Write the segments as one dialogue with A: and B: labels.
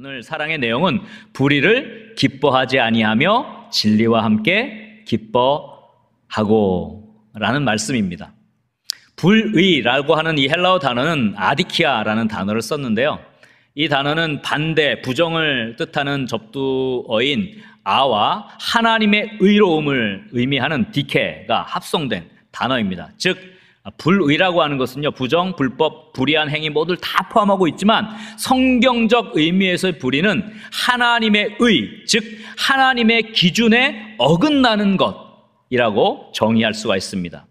A: 오늘 사랑의 내용은 불의를 기뻐하지 아니하며 진리와 함께 기뻐하고 라는 말씀입니다. 불의라고 하는 이 헬라어 단어는 아디키아라는 단어를 썼는데요. 이 단어는 반대, 부정을 뜻하는 접두어인 아와 하나님의 의로움을 의미하는 디케가 합성된 단어입니다. 즉 불의라고 하는 것은요, 부정, 불법, 불의한 행위 모두를 다 포함하고 있지만 성경적 의미에서의 불의는 하나님의 의, 즉 하나님의 기준에 어긋나는 것이라고 정의할 수가 있습니다.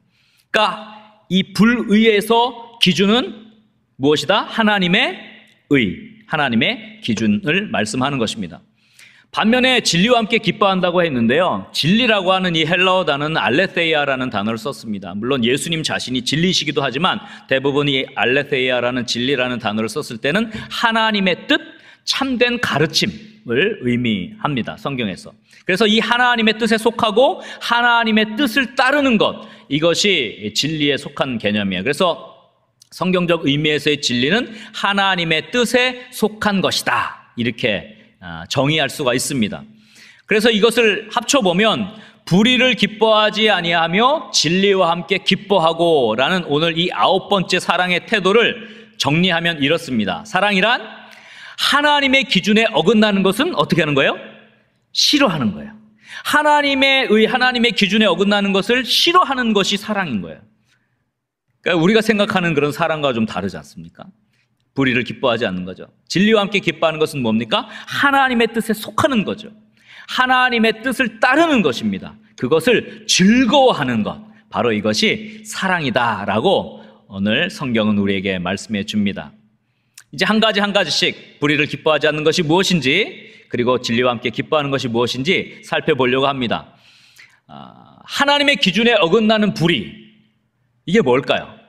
A: 그러니까 이 불의에서 기준은 무엇이다? 하나님의 의, 하나님의 기준을 말씀하는 것입니다. 반면에 진리와 함께 기뻐한다고 했는데요, 진리라고 하는 이 헬라어 단어는 알레테이아라는 단어를 썼습니다. 물론 예수님 자신이 진리시기도 하지만 대부분 이 알레테이아라는 진리라는 단어를 썼을 때는 하나님의 뜻, 참된 가르침을 의미합니다, 성경에서. 그래서 이 하나님의 뜻에 속하고 하나님의 뜻을 따르는 것, 이것이 진리에 속한 개념이에요. 그래서 성경적 의미에서의 진리는 하나님의 뜻에 속한 것이다, 이렇게 정의할 수가 있습니다. 그래서 이것을 합쳐보면 불의를 기뻐하지 아니하며 진리와 함께 기뻐하고 라는 오늘 이 9번째 사랑의 태도를 정리하면 이렇습니다. 사랑이란 하나님의 기준에 어긋나는 것은 어떻게 하는 거예요? 싫어하는 거예요. 하나님의 의, 하나님의 기준에 어긋나는 것을 싫어하는 것이 사랑인 거예요. 그러니까 우리가 생각하는 그런 사랑과 좀 다르지 않습니까? 불의를 기뻐하지 않는 거죠. 진리와 함께 기뻐하는 것은 뭡니까? 하나님의 뜻에 속하는 거죠. 하나님의 뜻을 따르는 것입니다. 그것을 즐거워하는 것, 바로 이것이 사랑이다라고 오늘 성경은 우리에게 말씀해 줍니다. 이제 한 가지씩 불의를 기뻐하지 않는 것이 무엇인지, 그리고 진리와 함께 기뻐하는 것이 무엇인지 살펴보려고 합니다. 하나님의 기준에 어긋나는 불의, 이게 뭘까요?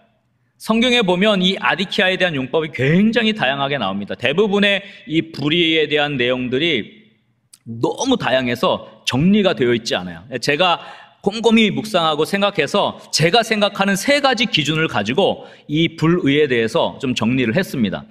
A: 성경에 보면 이 아디키아에 대한 용법이 굉장히 다양하게 나옵니다. 대부분의 이 불의에 대한 내용들이 너무 다양해서 정리가 되어 있지 않아요. 제가 곰곰이 묵상하고 생각해서 제가 생각하는 3가지 기준을 가지고 이 불의에 대해서 좀 정리를 했습니다.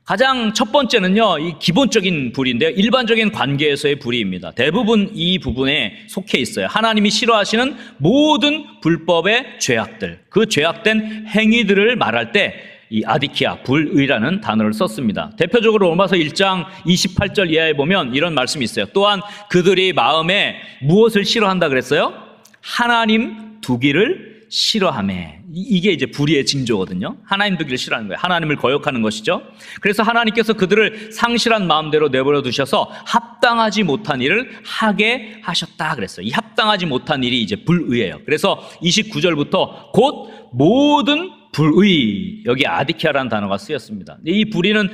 A: 가장 첫 번째는요, 이 기본적인 불의인데요, 일반적인 관계에서의 불의입니다. 대부분 이 부분에 속해 있어요. 하나님이 싫어하시는 모든 불법의 죄악들, 그 죄악된 행위들을 말할 때 이 아디키아, 불의라는 단어를 썼습니다. 대표적으로 로마서 1장 28절 이하에 보면 이런 말씀이 있어요. 또한 그들이 마음에 무엇을 싫어한다 그랬어요? 하나님 두기를 싫어하매. 이게 이제 불의의 징조거든요. 하나님 두기를 싫어하는 거예요. 하나님을 거역하는 것이죠. 그래서 하나님께서 그들을 상실한 마음대로 내버려 두셔서 합당하지 못한 일을 하게 하셨다 그랬어요. 이 합당하지 못한 일이 이제 불의예요. 그래서 29절부터 곧 모든 불의, 여기 아디키아라는 단어가 쓰였습니다. 이 불의는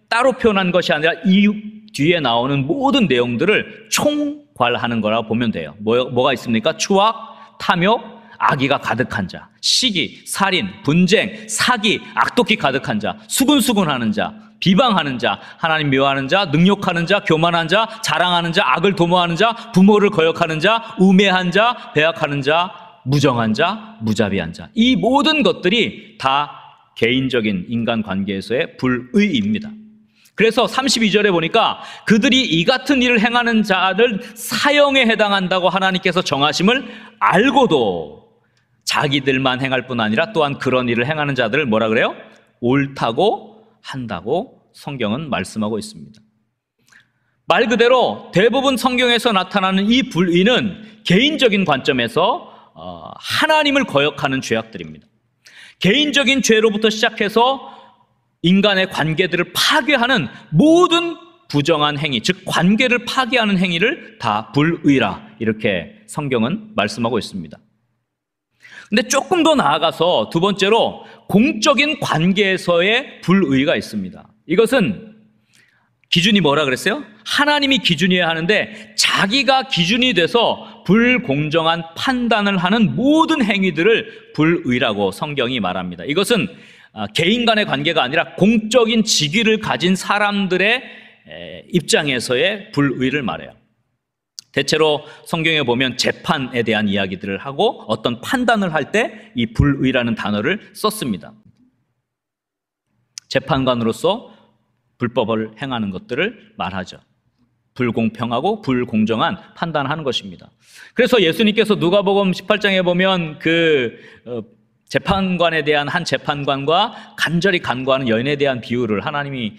A: 따로 표현한 것이 아니라 이 뒤에 나오는 모든 내용들을 총괄하는 거라고 보면 돼요. 뭐가 있습니까? 추악, 탐욕, 악의가 가득한 자, 시기, 살인, 분쟁, 사기, 악독히 가득한 자, 수근수근하는 자, 비방하는 자, 하나님 미워하는 자, 능욕하는 자, 교만한 자, 자랑하는 자, 악을 도모하는 자, 부모를 거역하는 자, 우매한 자, 배약하는 자, 무정한 자, 무자비한 자. 이 모든 것들이 다 개인적인 인간관계에서의 불의입니다. 그래서 32절에 보니까 그들이 이 같은 일을 행하는 자를 사형에 해당한다고 하나님께서 정하심을 알고도 자기들만 행할 뿐 아니라 또한 그런 일을 행하는 자들을 뭐라 그래요? 옳다고 한다고 성경은 말씀하고 있습니다. 말 그대로 대부분 성경에서 나타나는 이 불의는 개인적인 관점에서 하나님을 거역하는 죄악들입니다. 개인적인 죄로부터 시작해서 인간의 관계들을 파괴하는 모든 부정한 행위, 즉 관계를 파괴하는 행위를 다 불의라, 이렇게 성경은 말씀하고 있습니다. 근데 조금 더 나아가서 두 번째로 공적인 관계에서의 불의가 있습니다. 이것은 기준이 뭐라 그랬어요? 하나님이 기준이어야 하는데 자기가 기준이 돼서 불공정한 판단을 하는 모든 행위들을 불의라고 성경이 말합니다. 이것은 개인 간의 관계가 아니라 공적인 직위를 가진 사람들의 입장에서의 불의를 말해요. 대체로 성경에 보면 재판에 대한 이야기들을 하고 어떤 판단을 할 때 이 불의라는 단어를 썼습니다. 재판관으로서 불법을 행하는 것들을 말하죠. 불공평하고 불공정한 판단하는 것입니다. 그래서 예수님께서 누가복음 18장에 보면 재판관에 대한 한 재판관과 간절히 간구하는 여인에 대한 비유를 하나님이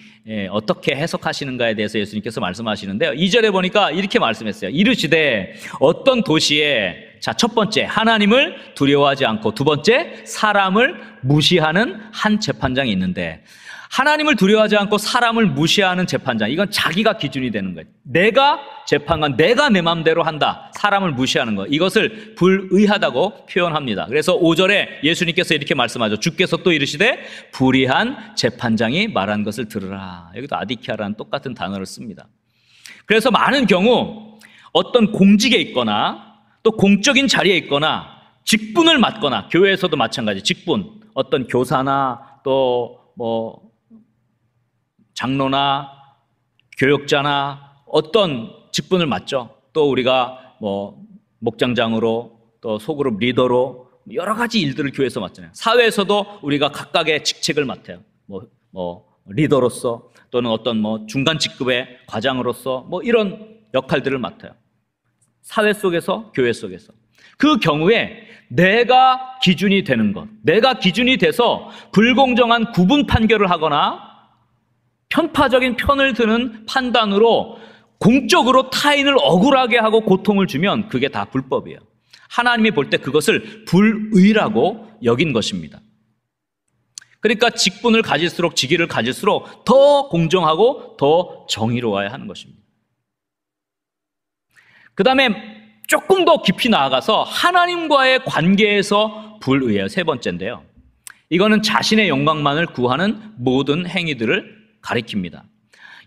A: 어떻게 해석하시는가에 대해서 예수님께서 말씀하시는데요. 2절에 보니까 이렇게 말씀했어요. 이르시되 어떤 도시에, 자, 첫 번째 하나님을 두려워하지 않고, 두 번째 사람을 무시하는 한 재판장이 있는데, 하나님을 두려워하지 않고 사람을 무시하는 재판장, 이건 자기가 기준이 되는 거예요. 내가 재판관, 내가 내 마음대로 한다. 사람을 무시하는 것, 이것을 불의하다고 표현합니다. 그래서 5절에 예수님께서 이렇게 말씀하죠. 주께서 또 이르시되 불의한 재판장이 말한 것을 들으라. 여기도 아디키아라는 똑같은 단어를 씁니다. 그래서 많은 경우 어떤 공직에 있거나 또 공적인 자리에 있거나 직분을 맡거나, 교회에서도 마찬가지, 직분, 어떤 교사나 또 장로나 교역자나 어떤 직분을 맡죠. 또 우리가 목장장으로, 또 소그룹 리더로 여러 가지 일들을 교회에서 맡잖아요. 사회에서도 우리가 각각의 직책을 맡아요. 리더로서, 또는 어떤 중간 직급의 과장으로서 이런 역할들을 맡아요. 사회 속에서, 교회 속에서. 그 경우에 내가 기준이 되는 것, 내가 기준이 돼서 불공정한 구분 판결을 하거나 편파적인 편을 드는 판단으로 공적으로 타인을 억울하게 하고 고통을 주면 그게 다 불법이에요. 하나님이 볼 때 그것을 불의라고 여긴 것입니다. 그러니까 직분을 가질수록, 직위를 가질수록 더 공정하고 더 정의로워야 하는 것입니다. 그 다음에 조금 더 깊이 나아가서 하나님과의 관계에서 불의해요. 세 번째인데요. 이거는 자신의 영광만을 구하는 모든 행위들을 가리킵니다.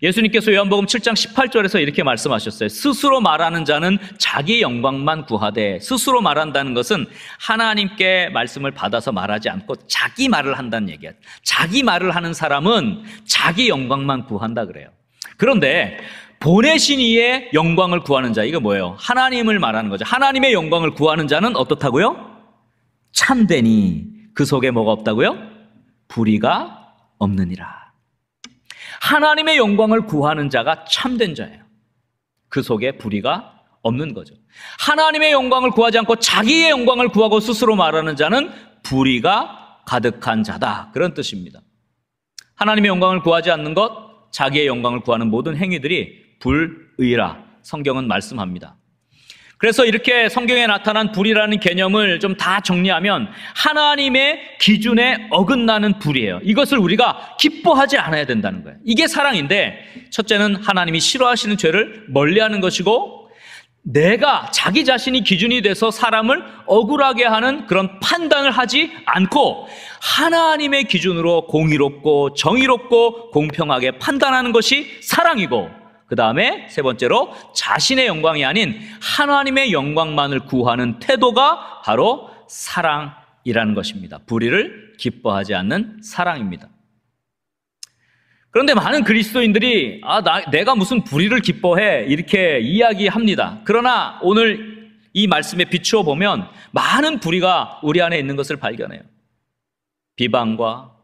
A: 예수님께서 요한복음 7장 18절에서 이렇게 말씀하셨어요. 스스로 말하는 자는 자기 영광만 구하되, 스스로 말한다는 것은 하나님께 말씀을 받아서 말하지 않고 자기 말을 한다는 얘기예요. 자기 말을 하는 사람은 자기 영광만 구한다 그래요. 그런데 보내신 이의 영광을 구하는 자, 이거 뭐예요? 하나님을 말하는 거죠. 하나님의 영광을 구하는 자는 어떻다고요? 참되니 그 속에 뭐가 없다고요? 불의가 없느니라. 하나님의 영광을 구하는 자가 참된 자예요. 그 속에 불의가 없는 거죠. 하나님의 영광을 구하지 않고 자기의 영광을 구하고 스스로 말하는 자는 불의가 가득한 자다, 그런 뜻입니다. 하나님의 영광을 구하지 않는 것, 자기의 영광을 구하는 모든 행위들이 불의라 성경은 말씀합니다. 그래서 이렇게 성경에 나타난 불의라는 개념을 좀 다 정리하면 하나님의 기준에 어긋나는 불이에요. 이것을 우리가 기뻐하지 않아야 된다는 거예요. 이게 사랑인데, 첫째는 하나님이 싫어하시는 죄를 멀리하는 것이고, 내가 자기 자신이 기준이 돼서 사람을 억울하게 하는 그런 판단을 하지 않고 하나님의 기준으로 공의롭고 정의롭고 공평하게 판단하는 것이 사랑이고, 그 다음에 세 번째로 자신의 영광이 아닌 하나님의 영광만을 구하는 태도가 바로 사랑이라는 것입니다. 불의를 기뻐하지 않는 사랑입니다. 그런데 많은 그리스도인들이 내가 무슨 불의를 기뻐해, 이렇게 이야기합니다. 그러나 오늘 이 말씀에 비추어 보면 많은 불의가 우리 안에 있는 것을 발견해요. 비방과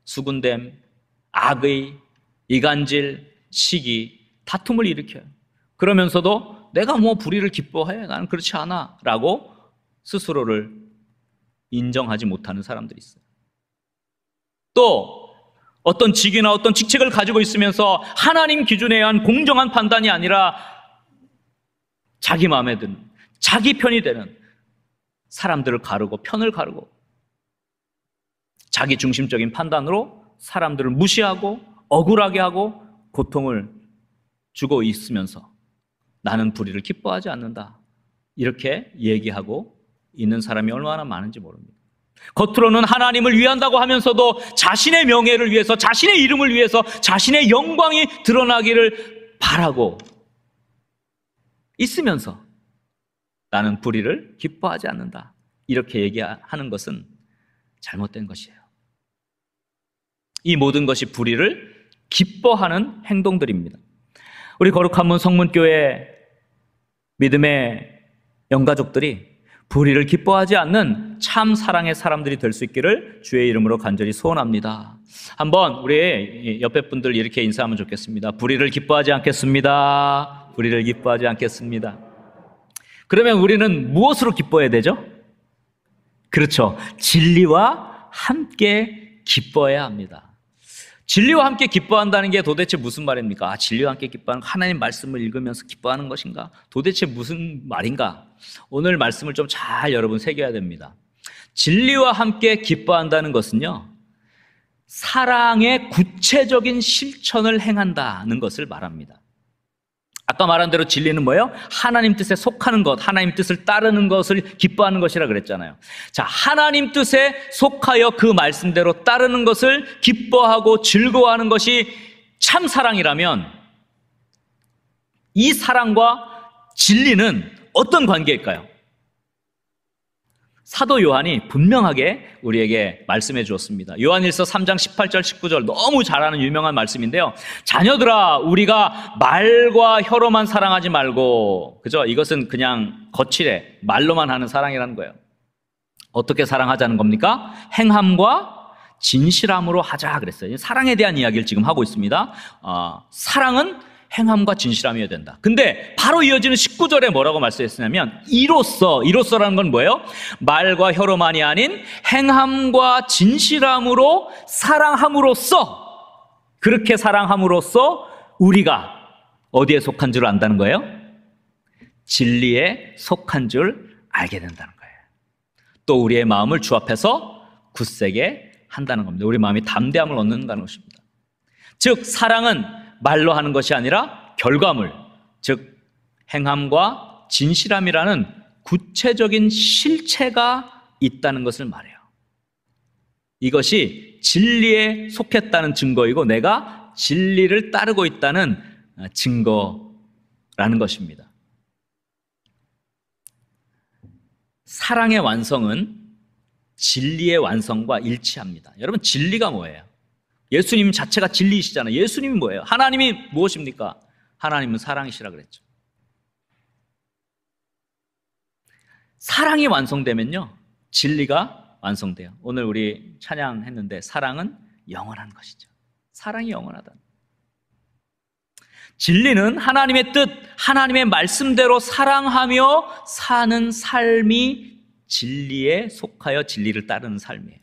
A: 수군댐, 악의, 이간질, 시기, 다툼을 일으켜요. 그러면서도 내가 불의를 기뻐해, 나는 그렇지 않아 라고 스스로를 인정하지 못하는 사람들이 있어요. 또 어떤 직위나 어떤 직책을 가지고 있으면서 하나님 기준에 의한 공정한 판단이 아니라 자기 마음에 드는, 자기 편이 되는 사람들을 가르고 편을 가르고 자기 중심적인 판단으로 사람들을 무시하고 억울하게 하고 고통을 주고 있으면서 나는 불의를 기뻐하지 않는다, 이렇게 얘기하고 있는 사람이 얼마나 많은지 모릅니다. 겉으로는 하나님을 위한다고 하면서도 자신의 명예를 위해서, 자신의 이름을 위해서 자신의 영광이 드러나기를 바라고 있으면서 나는 불의를 기뻐하지 않는다, 이렇게 얘기하는 것은 잘못된 것이에요. 이 모든 것이 불의를 기뻐하는 행동들입니다. 우리 거룩한 문 성문교회 믿음의 영가족들이 불의를 기뻐하지 않는 참 사랑의 사람들이 될 수 있기를 주의 이름으로 간절히 소원합니다. 한번 우리 옆에 분들 이렇게 인사하면 좋겠습니다. 불의를 기뻐하지 않겠습니다. 불의를 기뻐하지 않겠습니다. 그러면 우리는 무엇으로 기뻐해야 되죠? 그렇죠. 진리와 함께 기뻐해야 합니다. 진리와 함께 기뻐한다는 게 도대체 무슨 말입니까? 진리와 함께 기뻐하는 하나님 말씀을 읽으면서 기뻐하는 것인가? 도대체 무슨 말인가? 오늘 말씀을 좀 잘 여러분 새겨야 됩니다. 진리와 함께 기뻐한다는 것은요, 사랑의 구체적인 실천을 행한다는 것을 말합니다. 아까 말한 대로 진리는 뭐예요? 하나님 뜻에 속하는 것, 하나님 뜻을 따르는 것을 기뻐하는 것이라 그랬잖아요. 자, 하나님 뜻에 속하여 그 말씀대로 따르는 것을 기뻐하고 즐거워하는 것이 참 사랑이라면, 이 사랑과 진리는 어떤 관계일까요? 사도 요한이 분명하게 우리에게 말씀해 주었습니다. 요한일서 3장 18절 19절 너무 잘 아는 유명한 말씀인데요. 자녀들아, 우리가 말과 혀로만 사랑하지 말고, 그죠? 이것은 그냥 거칠에 말로만 하는 사랑이라는 거예요. 어떻게 사랑하자는 겁니까? 행함과 진실함으로 하자 그랬어요. 사랑에 대한 이야기를 지금 하고 있습니다. 사랑은 행함과 진실함이어야 된다. 근데 바로 이어지는 19절에 뭐라고 말씀했냐면, 이로써라는 건 뭐예요? 말과 혀로만이 아닌 행함과 진실함으로 사랑함으로써, 그렇게 사랑함으로써 우리가 어디에 속한 줄 안다는 거예요? 진리에 속한 줄 알게 된다는 거예요. 또 우리의 마음을 주 앞에서 굳세게 한다는 겁니다. 우리 마음이 담대함을 얻는다는 것입니다. 즉, 사랑은 말로 하는 것이 아니라 결과물, 즉 행함과 진실함이라는 구체적인 실체가 있다는 것을 말해요. 이것이 진리에 속했다는 증거이고 내가 진리를 따르고 있다는 증거라는 것입니다. 사랑의 완성은 진리의 완성과 일치합니다. 여러분, 진리가 뭐예요? 예수님 자체가 진리이시잖아요. 예수님이 뭐예요? 하나님이 무엇입니까? 하나님은 사랑이시라 그랬죠. 사랑이 완성되면요, 진리가 완성돼요. 오늘 우리 찬양했는데 사랑은 영원한 것이죠. 사랑이 영원하다. 진리는 하나님의 뜻, 하나님의 말씀대로 사랑하며 사는 삶이 진리에 속하여 진리를 따르는 삶이에요.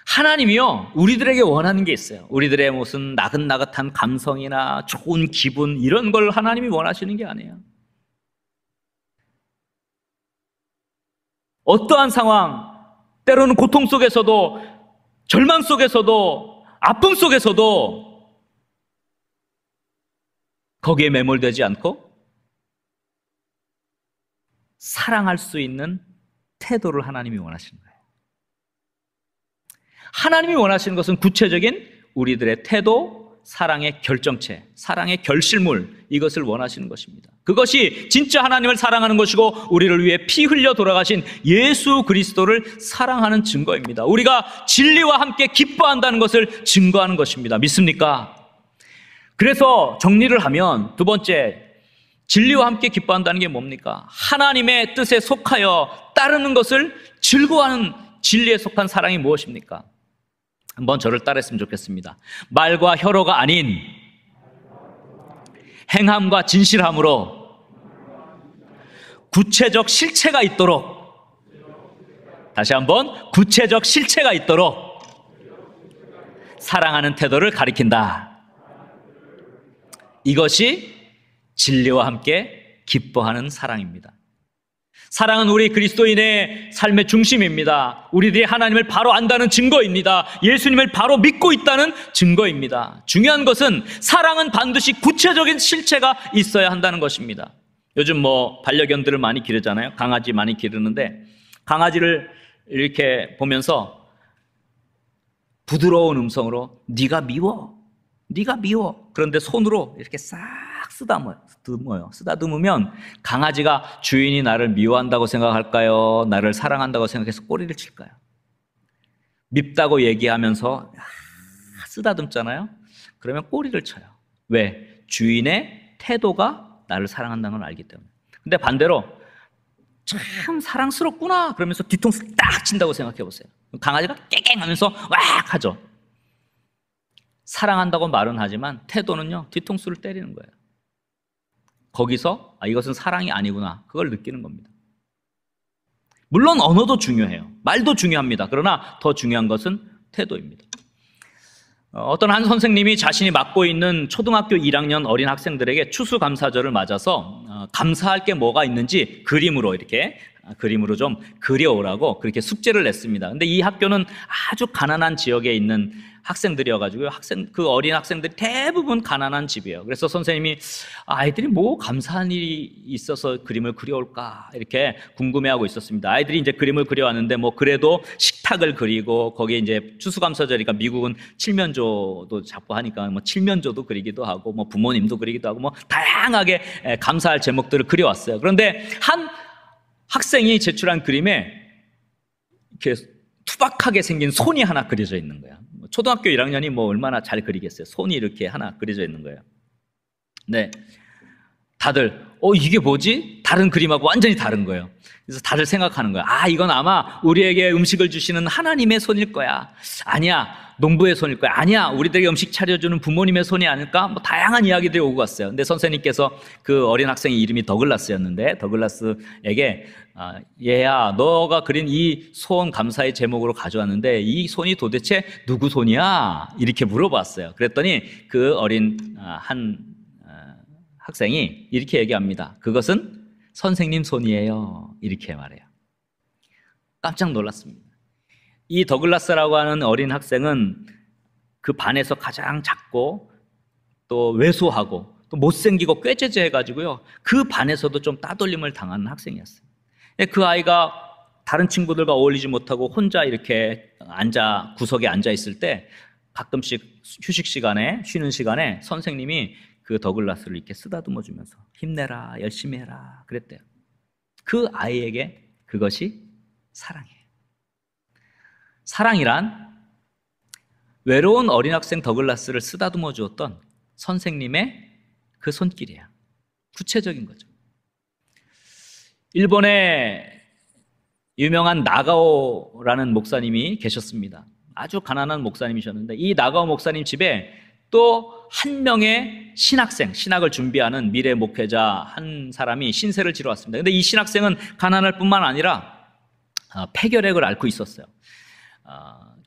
A: 하나님이요, 우리들에게 원하는 게 있어요. 우리들의 무슨 나긋나긋한 감성이나 좋은 기분, 이런 걸 하나님이 원하시는 게 아니에요. 어떠한 상황, 때로는 고통 속에서도, 절망 속에서도, 아픔 속에서도 거기에 매몰되지 않고 사랑할 수 있는 태도를 하나님이 원하시는 거예요. 하나님이 원하시는 것은 구체적인 우리들의 태도, 사랑의 결정체, 사랑의 결실물, 이것을 원하시는 것입니다. 그것이 진짜 하나님을 사랑하는 것이고 우리를 위해 피 흘려 돌아가신 예수 그리스도를 사랑하는 증거입니다. 우리가 진리와 함께 기뻐한다는 것을 증거하는 것입니다. 믿습니까? 그래서 정리를 하면 두 번째, 진리와 함께 기뻐한다는 게 뭡니까? 하나님의 뜻에 속하여 따르는 것을 즐거워하는 진리에 속한 사랑이 무엇입니까? 한번 저를 따라했으면 좋겠습니다. 말과 혀로가 아닌 행함과 진실함으로 구체적 실체가 있도록, 다시 한번 구체적 실체가 있도록 사랑하는 태도를 가리킨다. 이것이 진리와 함께 기뻐하는 사랑입니다. 사랑은 우리 그리스도인의 삶의 중심입니다. 우리들이 하나님을 바로 안다는 증거입니다. 예수님을 바로 믿고 있다는 증거입니다. 중요한 것은 사랑은 반드시 구체적인 실체가 있어야 한다는 것입니다. 요즘 반려견들을 많이 기르잖아요. 강아지 많이 기르는데 강아지를 이렇게 보면서 부드러운 음성으로 네가 미워, 네가 미워. 그런데 손으로 이렇게 싹 쓰다듬으면 강아지가 주인이 나를 미워한다고 생각할까요? 나를 사랑한다고 생각해서 꼬리를 칠까요? 밉다고 얘기하면서 쓰다듬잖아요. 그러면 꼬리를 쳐요. 왜? 주인의 태도가 나를 사랑한다는 걸 알기 때문에. 근데 반대로 참 사랑스럽구나 그러면서 뒤통수 딱 친다고 생각해 보세요. 강아지가 깨갱 하면서 왁 하죠. 사랑한다고 말은 하지만 태도는요, 뒤통수를 때리는 거예요. 거기서 이것은 사랑이 아니구나, 그걸 느끼는 겁니다. 물론 언어도 중요해요. 말도 중요합니다. 그러나 더 중요한 것은 태도입니다. 어떤 한 선생님이 자신이 맡고 있는 초등학교 1학년 어린 학생들에게 추수감사절을 맞아서 감사할 게 뭐가 있는지 그림으로 좀 그려오라고 그렇게 숙제를 냈습니다. 근데 이 학교는 아주 가난한 지역에 있는 학생들이어가지고요. 그 어린 학생들이 대부분 가난한 집이에요. 그래서 선생님이 아이들이 뭐 감사한 일이 있어서 그림을 그려올까 이렇게 궁금해하고 있었습니다. 아이들이 이제 그림을 그려왔는데 뭐 그래도 식탁을 그리고 거기에 이제 추수감사절이니까 미국은 칠면조도 잡고 하니까 뭐 칠면조도 그리기도 하고 뭐 부모님도 그리기도 하고 뭐 다양하게 감사할 제목들을 그려왔어요. 그런데 한 학생이 제출한 그림에 이렇게 투박하게 생긴 손이 하나 그려져 있는 거야. 초등학교 1학년이 뭐 얼마나 잘 그리겠어요. 손이 이렇게 하나 그려져 있는 거예요. 네, 다들 이게 뭐지? 다른 그림하고 완전히 다른 거예요. 그래서 다들 생각하는 거야. 이건 아마 우리에게 음식을 주시는 하나님의 손일 거야. 아니야, 농부의 손일 거야. 아니야, 우리들에게 음식 차려주는 부모님의 손이 아닐까? 뭐 다양한 이야기들이 오고 갔어요. 근데 선생님께서 그 어린 학생의 이름이 더글라스였는데 더글라스에게 얘야, 너가 그린 이 손 감사의 제목으로 가져왔는데 이 손이 도대체 누구 손이야? 이렇게 물어봤어요. 그랬더니 그 어린 한 학생이 이렇게 얘기합니다. 그것은 선생님 손이에요. 이렇게 말해요. 깜짝 놀랐습니다. 이 더글라스라고 하는 어린 학생은 그 반에서 가장 작고 또 왜소하고 또 못생기고 꾀죄죄해가지고요, 그 반에서도 좀 따돌림을 당하는 학생이었어요. 그 아이가 다른 친구들과 어울리지 못하고 혼자 이렇게 구석에 앉아 있을 때 가끔씩 쉬는 시간에 선생님이 그 더글라스를 이렇게 쓰다듬어 주면서 힘내라, 열심히 해라 그랬대요. 그 아이에게 그것이 사랑이에요. 사랑이란 외로운 어린 학생 더글라스를 쓰다듬어 주었던 선생님의 그 손길이에요. 구체적인 거죠. 일본에 유명한 나가오라는 목사님이 계셨습니다. 아주 가난한 목사님이셨는데 이 나가오 목사님 집에 또 한 명의 신학을 준비하는 미래 목회자 한 사람이 신세를 지러 왔습니다. 근데 이 신학생은 가난할 뿐만 아니라 폐결핵을 앓고 있었어요.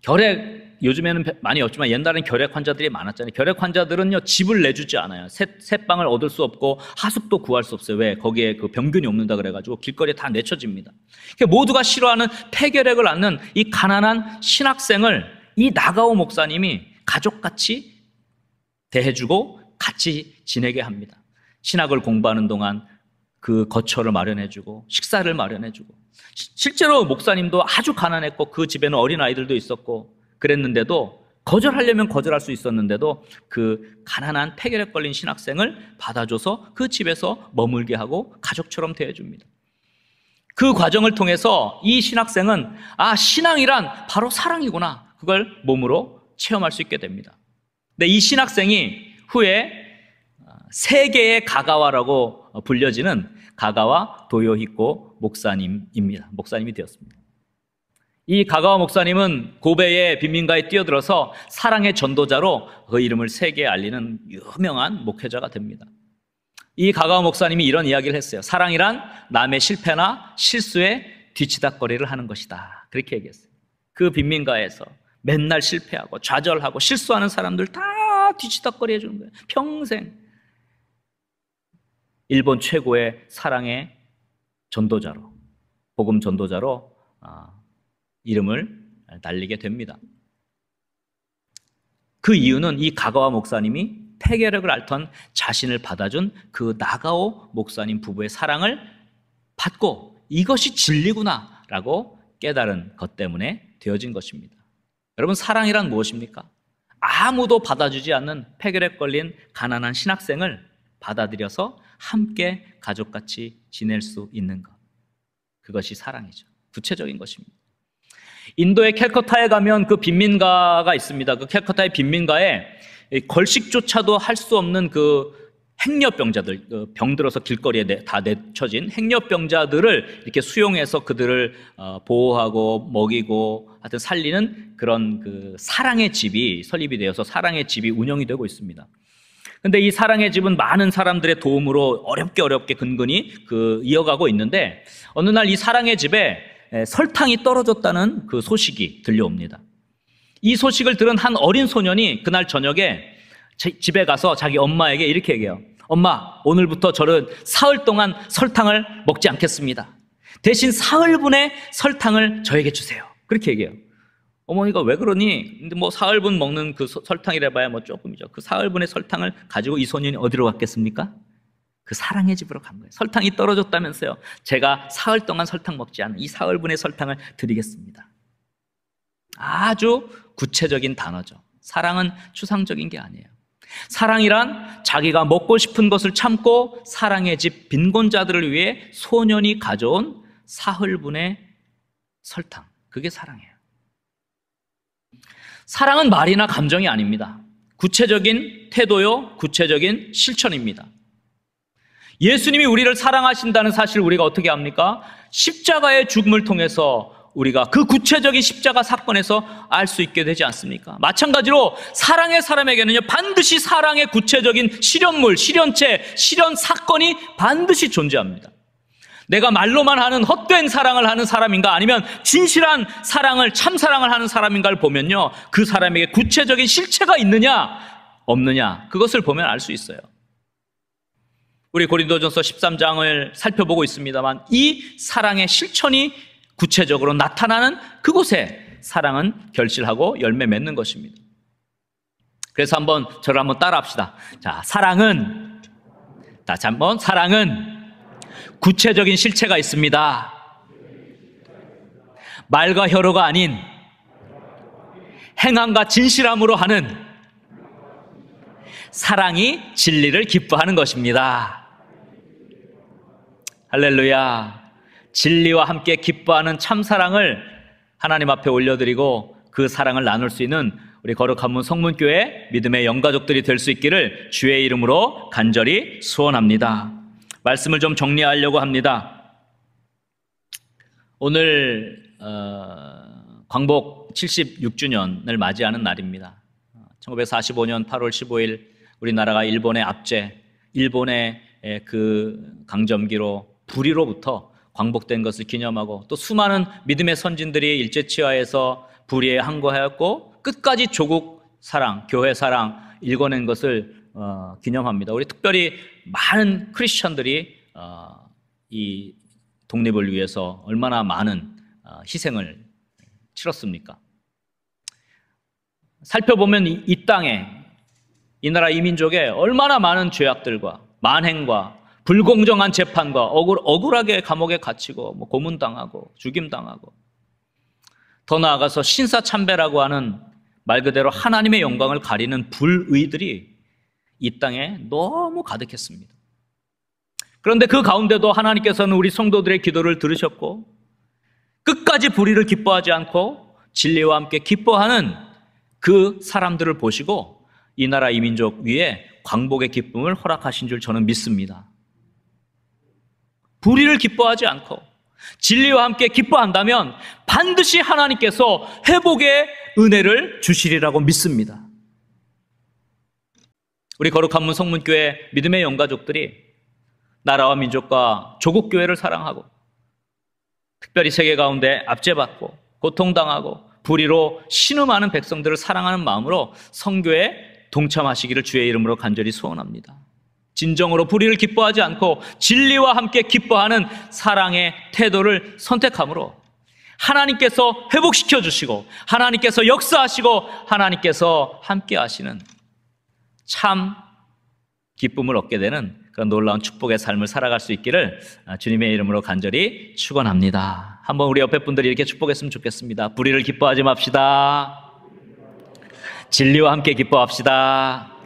A: 결핵, 요즘에는 많이 없지만 옛날에는 결핵 환자들이 많았잖아요. 결핵 환자들은요, 집을 내주지 않아요. 새방을 얻을 수 없고 하숙도 구할 수 없어요. 왜? 거기에 그 병균이 없는다 그래가지고 길거리에 다 내쳐집니다. 모두가 싫어하는 폐결핵을 앓는 이 가난한 신학생을 이 나가오 목사님이 가족같이 대해주고 같이 지내게 합니다. 신학을 공부하는 동안 그 거처를 마련해주고 식사를 마련해주고, 실제로 목사님도 아주 가난했고 그 집에는 어린아이들도 있었고 그랬는데도, 거절하려면 거절할 수 있었는데도 그 가난한 폐결핵 걸린 신학생을 받아줘서 그 집에서 머물게 하고 가족처럼 대해줍니다. 그 과정을 통해서 이 신학생은 신앙이란 바로 사랑이구나, 그걸 몸으로 체험할 수 있게 됩니다. 근데 이 신학생이 후에 세계의 가가와라고 불려지는 가가와 도요히코 목사님입니다. 목사님이 되었습니다. 이 가가와 목사님은 고베의 빈민가에 뛰어들어서 사랑의 전도자로 그 이름을 세계에 알리는 유명한 목회자가 됩니다. 이 가가와 목사님이 이런 이야기를 했어요. 사랑이란 남의 실패나 실수에 뒤치다꺼리를 하는 것이다, 그렇게 얘기했어요. 그 빈민가에서 맨날 실패하고 좌절하고 실수하는 사람들 다 뒤치다꺼리 해주는 거예요. 평생. 일본 최고의 사랑의 전도자로, 복음 전도자로 이름을 날리게 됩니다. 그 이유는 이 가가와 목사님이 폐결핵을 앓던 자신을 받아준 그 나가오 목사님 부부의 사랑을 받고 이것이 진리구나 라고 깨달은 것 때문에 되어진 것입니다. 여러분, 사랑이란 무엇입니까? 아무도 받아주지 않는 폐결핵 걸린 가난한 신학생을 받아들여서 함께 가족같이 지낼 수 있는 것, 그것이 사랑이죠. 구체적인 것입니다. 인도의 캘커타에 가면 그 빈민가가 있습니다. 그 캘커타의 빈민가에 걸식조차도 할 수 없는 그 행렬병자들, 병들어서 길거리에 다 내쳐진 행렬병자들을 이렇게 수용해서 그들을 보호하고 먹이고 하여튼 살리는 그런 그 사랑의 집이 설립이 되어서 사랑의 집이 운영이 되고 있습니다. 근데 이 사랑의 집은 많은 사람들의 도움으로 어렵게 근근히 이어가고 있는데 어느 날 이 사랑의 집에 설탕이 떨어졌다는 그 소식이 들려옵니다. 이 소식을 들은 한 어린 소년이 그날 저녁에 집에 가서 자기 엄마에게 이렇게 얘기해요. 엄마, 오늘부터 저는 사흘 동안 설탕을 먹지 않겠습니다. 대신 사흘분의 설탕을 저에게 주세요. 그렇게 얘기해요. 어머니가 왜 그러니? 근데 뭐 사흘분 먹는 그 설탕이라 봐야 뭐 조금이죠. 그 사흘분의 설탕을 가지고 이 소년이 어디로 갔겠습니까? 그 사랑의 집으로 간 거예요. 설탕이 떨어졌다면서요. 제가 사흘 동안 설탕 먹지 않은 이 사흘분의 설탕을 드리겠습니다. 아주 구체적인 단어죠. 사랑은 추상적인 게 아니에요. 사랑이란 자기가 먹고 싶은 것을 참고 사랑의 집 빈곤자들을 위해 소년이 가져온 사흘분의 설탕. 그게 사랑이에요. 사랑은 말이나 감정이 아닙니다. 구체적인 태도요, 구체적인 실천입니다. 예수님이 우리를 사랑하신다는 사실을 우리가 어떻게 합니까? 십자가의 죽음을 통해서 우리가 그 구체적인 십자가 사건에서 알 수 있게 되지 않습니까? 마찬가지로 사랑의 사람에게는요, 반드시 사랑의 구체적인 실현물, 실현체, 실현 사건이 반드시 존재합니다. 내가 말로만 하는 헛된 사랑을 하는 사람인가 아니면 진실한 사랑을, 참사랑을 하는 사람인가를 보면요, 그 사람에게 구체적인 실체가 있느냐 없느냐 그것을 보면 알 수 있어요. 우리 고린도전서 13장을 살펴보고 있습니다만 이 사랑의 실천이 구체적으로 나타나는 그곳에 사랑은 결실하고 열매 맺는 것입니다. 그래서 저를 한번 따라 합시다. 자, 사랑은 구체적인 실체가 있습니다. 말과 혀로가 아닌 행함과 진실함으로 하는 사랑이 진리를 기뻐하는 것입니다. 할렐루야. 진리와 함께 기뻐하는 참사랑을 하나님 앞에 올려드리고 그 사랑을 나눌 수 있는 우리 거룩한 문 성문교회 믿음의 영가족들이 될 수 있기를 주의 이름으로 간절히 소원합니다. 말씀을 좀 정리하려고 합니다. 오늘 광복 76주년을 맞이하는 날입니다. 1945년 8월 15일 우리나라가 일본의 압제, 일본의 그 강점기로 불의로부터 광복된 것을 기념하고 또 수많은 믿음의 선진들이 일제치하에서 불의에 항거하였고 끝까지 조국 사랑, 교회 사랑 일궈낸 것을 기념합니다. 우리 특별히 많은 크리스천들이 이 독립을 위해서 얼마나 많은 희생을 치렀습니까? 살펴보면 이 땅에, 이 나라 이민족에 얼마나 많은 죄악들과 만행과 불공정한 재판과 억울하게 감옥에 갇히고 고문당하고 죽임당하고 더 나아가서 신사참배라고 하는 말 그대로 하나님의 영광을 가리는 불의들이 이 땅에 너무 가득했습니다. 그런데 그 가운데도 하나님께서는 우리 성도들의 기도를 들으셨고 끝까지 불의를 기뻐하지 않고 진리와 함께 기뻐하는 그 사람들을 보시고 이 나라 이민족 위에 광복의 기쁨을 허락하신 줄 저는 믿습니다. 불의를 기뻐하지 않고 진리와 함께 기뻐한다면 반드시 하나님께서 회복의 은혜를 주시리라고 믿습니다. 우리 거룩한 문 성문교회 믿음의 영가족들이 나라와 민족과 조국교회를 사랑하고 특별히 세계 가운데 압제받고 고통당하고 불의로 신음하는 백성들을 사랑하는 마음으로 선교에 동참하시기를 주의 이름으로 간절히 소원합니다. 진정으로 불의를 기뻐하지 않고 진리와 함께 기뻐하는 사랑의 태도를 선택함으로 하나님께서 회복시켜 주시고 하나님께서 역사하시고 하나님께서 함께 하시는 참 기쁨을 얻게 되는 그런 놀라운 축복의 삶을 살아갈 수 있기를 주님의 이름으로 간절히 축원합니다. 한번 우리 옆에 분들이 이렇게 축복했으면 좋겠습니다. 불의를 기뻐하지 맙시다. 진리와 함께 기뻐합시다.